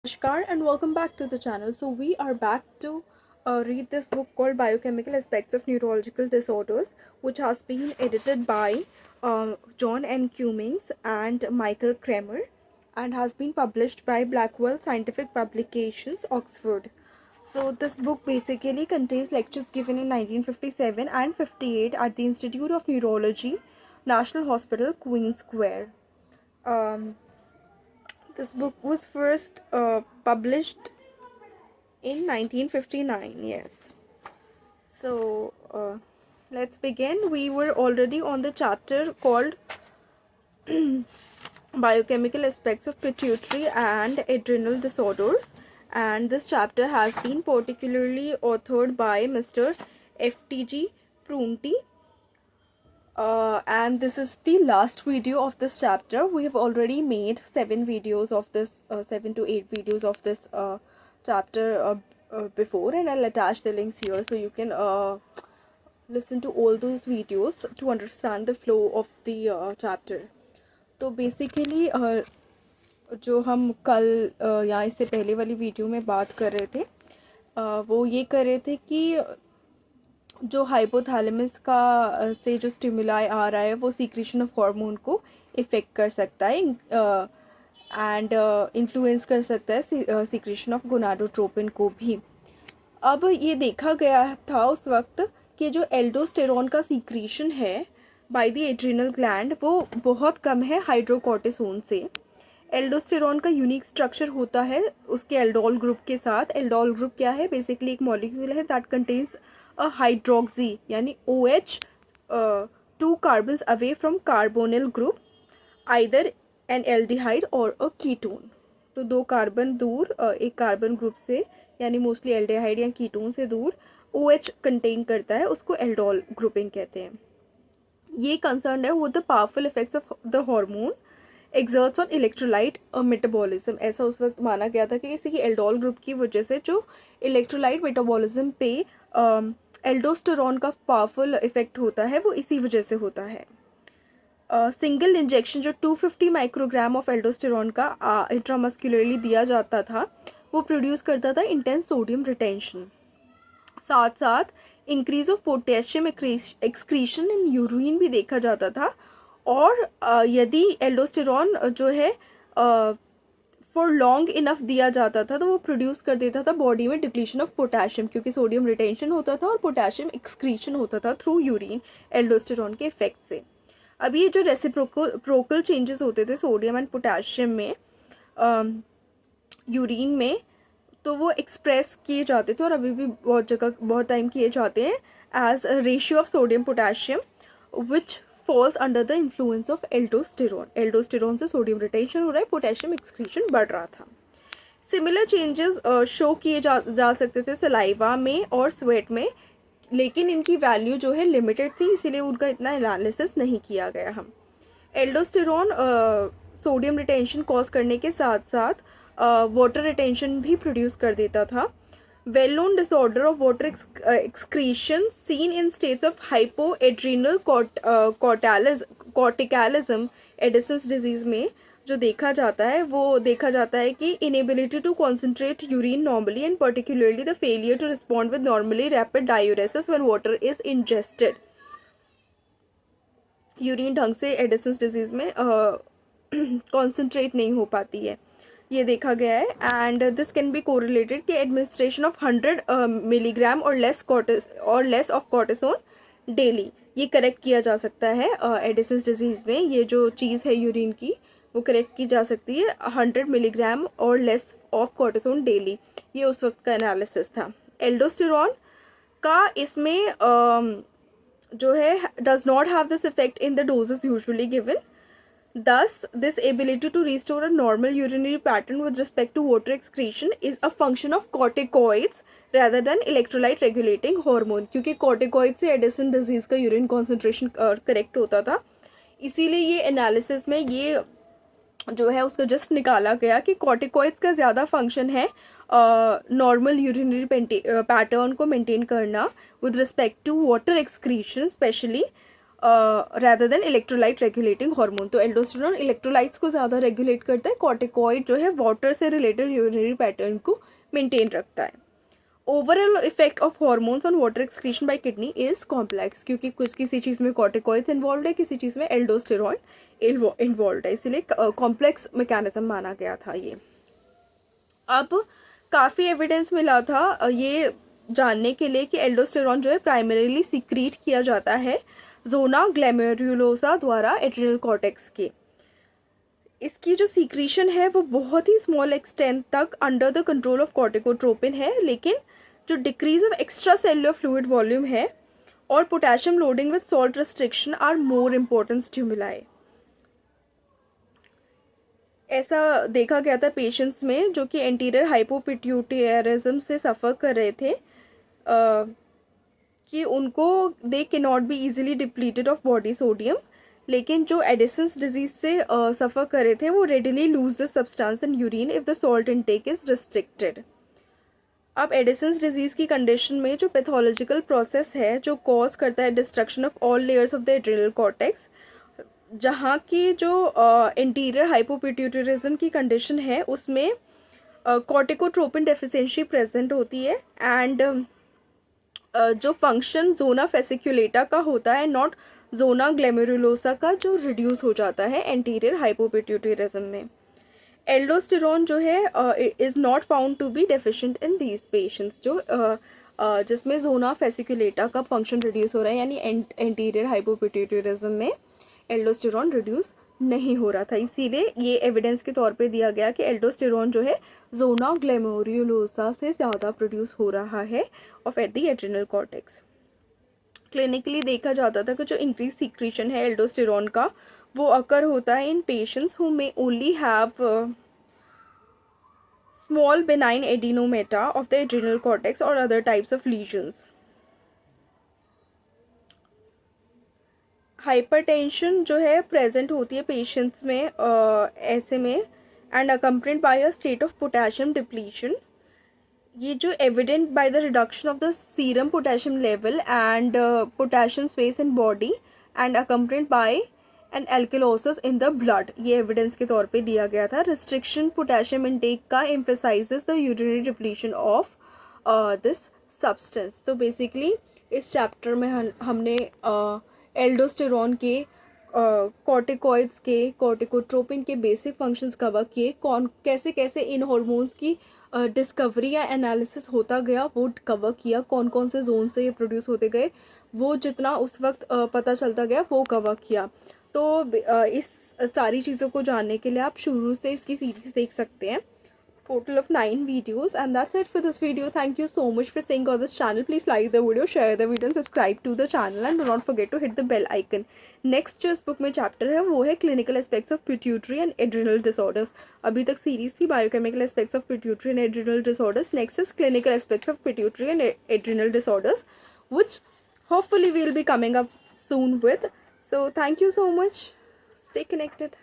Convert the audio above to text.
Namaskar and welcome back to the channel. So we are back to read this book called Biochemical Aspects of Neurological Disorders, which has been edited by John N. Cummings and Michael Kremer and has been published by Blackwell Scientific Publications, Oxford. So this book basically contains lectures given in 1957 and 58 at the Institute of Neurology, National Hospital, Queen Square. Um, this book was first published in 1959. Yes. So let's begin. We were already on the chapter called Biochemical Aspects of Pituitary and Adrenal Disorders, and this chapter has been particularly authored by Mr. F.T.G. Prunty. And this is the last video of this chapter. We have already made 7 videos of this 7 to 8 videos of this chapter before, and I'll attach the links here so you can listen to all those videos to understand the flow of the chapter. तो basically जो हम कल या इससे पहले वाली video में बात कर रहे थे वो ये कर रहे थे कि जो हाइपोथैलेमस का से जो स्टिमुलाई आ रहा है वो सीक्रेशन ऑफ हार्मोन को इफ़ेक्ट कर सकता है एंड इन्फ्लुएंस कर सकता है सीक्रेशन ऑफ गोनाडोट्रोपिन को भी. अब ये देखा गया था उस वक्त कि जो एल्डोस्टेरॉन का सीक्रेशन है बाय द एड्रिनल ग्लैंड वो बहुत कम है हाइड्रोकॉर्टिसोन से. एल्डोस्टेरॉन का यूनिक स्ट्रक्चर होता है उसके एल्डोल ग्रुप के साथ. एल्डोल ग्रुप क्या है? बेसिकली एक मॉलिक्यूल है दैट कंटेन्स अ हाइड्रोक्सी यानी OH 2 carbons away from carbonyl group either an aldehyde और अ कीटोन. तो 2 कार्बन दूर एक कार्बन ग्रुप से यानी मोस्टली एल्डिहाइड या कीटोन से दूर OH कंटेन करता है, उसको एल्डोल ग्रुपिंग कहते हैं. ये कंसर्न है with the powerful effects of the hormone exerts on electrolyte metabolism. ऐसा उस वक्त माना गया था कि इसी की एल्डोल ग्रुप की वजह से जो इलेक्ट्रोलाइट मेटाबॉलिज्म पे एल्डोस्टेरॉन का पावरफुल इफेक्ट होता है वो इसी वजह से होता है. सिंगल इंजेक्शन जो 250 माइक्रोग्राम ऑफ एल्डोस्टेरॉन का इंट्रामस्कुलरली दिया जाता था वो प्रोड्यूस करता था इंटेंस सोडियम रिटेंशन. साथ साथ increase of potassium excretion in urine भी देखा जाता था. और यदि एल्डोस्टेरॉन जो है फॉर लॉन्ग इनफ दिया जाता था तो वो प्रोड्यूस कर देता था बॉडी में डिप्लीशन ऑफ पोटेशियम, क्योंकि सोडियम रिटेंशन होता था और पोटेशियम एक्सक्रीशन होता था थ्रू यूरिन एल्डोस्टेरॉन के इफेक्ट से. अब ये जो रेसिप्रोकल चेंजेस होते थे सोडियम एंड पोटेशियम में यूरिन में, तो वो एक्सप्रेस किए जाते थे और अभी भी बहुत जगह बहुत टाइम किए जाते हैं as a ratio of sodium potassium which falls under the influence of aldosterone. Aldosterone से सोडियम रिटेंशन हो रहा है, पोटेशियम एक्सक्रीशन बढ़ रहा था. सिमिलर चेंजेस शो किए जा सकते थे सलाइवा में और स्वेट में, लेकिन इनकी वैल्यू जो है लिमिटेड थी, इसीलिए उनका इतना एनालिसिस नहीं किया गया. हम एल्डोस्टेरॉन सोडियम रिटेंशन कॉज करने के साथ साथ वाटर रिटेंशन भी प्रोड्यूस कर देता था. Well known disorder of water excretion seen in states of hypoadrenal corticalism Addison's disease में जो देखा जाता है वो देखा जाता है कि inability to concentrate urine normally and particularly the failure to respond with normally rapid diuresis when water is ingested. Urine ढंग से एडिसन्स डिजीज में कॉन्सेंट्रेट नहीं हो पाती है, ये देखा गया है. And this can be correlated कि एडमिनिस्ट्रेशन ऑफ 100 मिलीग्राम और लेस ऑफ कॉर्टिसोन डेली, ये करेक्ट किया जा सकता है एडिसन्स डिजीज़ में. ये जो चीज़ है यूरिन की वो करेक्ट की जा सकती है 100 मिलीग्राम और लेस ऑफ कॉर्टिसोन डेली. ये उस वक्त का एनालिसिस था. एल्डोस्टेरॉन का इसमें जो है does not have this effect in the doses usually given. Thus, this ability to restore a normal urinary pattern with respect to water excretion is a function of corticoids rather than electrolyte regulating hormone. क्योंकि corticoid से Edison disease का urine concentration correct होता था, इसीलिए ये analysis में ये जो है उसको जस्ट निकाला गया कि कॉर्टिकॉइड्स का ज़्यादा फंक्शन है नॉर्मल यूरिनरी पैटर्न को मेंटेन करना with respect to water excretion specially rather than electrolyte regulating hormone. तो एल्डोस्टेरोन इलेक्ट्रोलाइट्स को ज़्यादा रेगुलेट करता है, कॉर्टिकॉइड जो है वाटर से रिलेटेड यूरिनरी पैटर्न को मेंटेन रखता है. Overall effect of hormones on water excretion bye kidney is complex, क्योंकि कुछ किसी चीज़ में कॉर्टिकॉइड्स इन्वॉल्व है, किसी चीज़ में एल्डोस्टेरोन इन्वॉल्व है, इसीलिए कॉम्प्लेक्स मैकेनिज्म माना गया था ये. अब काफ़ी एविडेंस मिला था ये जानने के लिए कि एल्डोस्टेरोन जो है प्राइमरीली सीक्रीट किया जाता है जोना ग्लैमेरुलोसा द्वारा एड्रिनल कॉर्टेक्स के. इसकी जो सीक्रीशन है वो बहुत ही स्मॉल एक्सटेंट तक under the control of corticotropin है, लेकिन जो decrease of extracellular fluid volume है और potassium loading with salt restriction are more important stimuli. ऐसा देखा गया था पेशेंट्स में जो कि एंटीरियर हाइपोपिट्यूटेरिज्म से सफ़र कर रहे थे कि उनको दे के not be easily depleted of body sodium, लेकिन जो एडिसन्स डिजीज से सफ़र कर रहे थे वो readily lose the substance in urine if the salt intake is restricted. अब एडिसन्स डिजीज़ की कंडीशन में जो पैथोलॉजिकल प्रोसेस है जो कॉज करता है destruction of all layers of the adrenal cortex, जहाँ की जो इंटीरियर हाइपोपिट्यूटरिज्म की कंडीशन है उसमें कॉर्टिकोट्रोपिन डेफिशिएंसी प्रेजेंट होती है एंड जो फंक्शन जोना फेसिकुलेटा का होता है नॉट जोना ग्लैमेरुलोसा का, जो रिड्यूस हो जाता है एंटीरियर हाइपोपिट्यूटरिज्म में. एल्डोस्टेरोन जो है is not found to be deficient in these patients, जो जिसमें जोना फेसिकुलेटा का फंक्शन रिड्यूस हो रहा है, यानी एंटीरियर हाइपोपिट्यूटरिज्म में एल्डोस्टेरोन रिड्यूस नहीं हो रहा था. इसीलिए ये एविडेंस के तौर पे दिया गया कि एल्डोस्टेरोन जो है जोना ग्लैमेरुलोसा से ज़्यादा प्रोड्यूस हो रहा है of at the adrenal cortex. Clinically देखा जाता था कि जो इंक्रीज सीक्रेशन है एल्डोस्टेरोन का वो अकर होता है in patients who may only have small benign adenomata of the adrenal cortex और other types of lesions. Hypertension जो है प्रेजेंट होती है पेशेंट्स में ऐसे में and accompanied by a state of potassium depletion. ये जो evident by the reduction of the serum potassium level and potassium space in body and accompanied by an alkalosis in the blood, ये evidence के तौर पे दिया गया था. Restriction potassium intake का emphasises the urinary depletion of this substance. तो basically इस चैप्टर में हमने एल्डोस्टेरोन के कॉर्टिकॉइड्स के कॉर्टिकोट्रोपिन के बेसिक फंक्शंस कवर किए, कौन कैसे कैसे इन हॉर्मोन्स की डिस्कवरी या एनालिसिस होता गया वो कवर किया, कौन कौन से जोन से ये प्रोड्यूस होते गए वो जितना उस वक्त पता चलता गया वो कवर किया. तो इस सारी चीज़ों को जानने के लिए आप शुरू से इसकी सीरीज़ देख सकते हैं. Total of 9 videos, and that's it for this video. Thank you so much for staying on this channel. Please like the video, share the video and subscribe to the channel, and do not forget to hit the bell icon. Next जो इस book में chapter है वो है clinical aspects of pituitary and adrenal disorders. अभी तक series थी biochemical aspects of pituitary and adrenal disorders. Next is clinical aspects of pituitary and adrenal disorders, which hopefully we'll be coming up soon with. So thank you so much. Stay connected.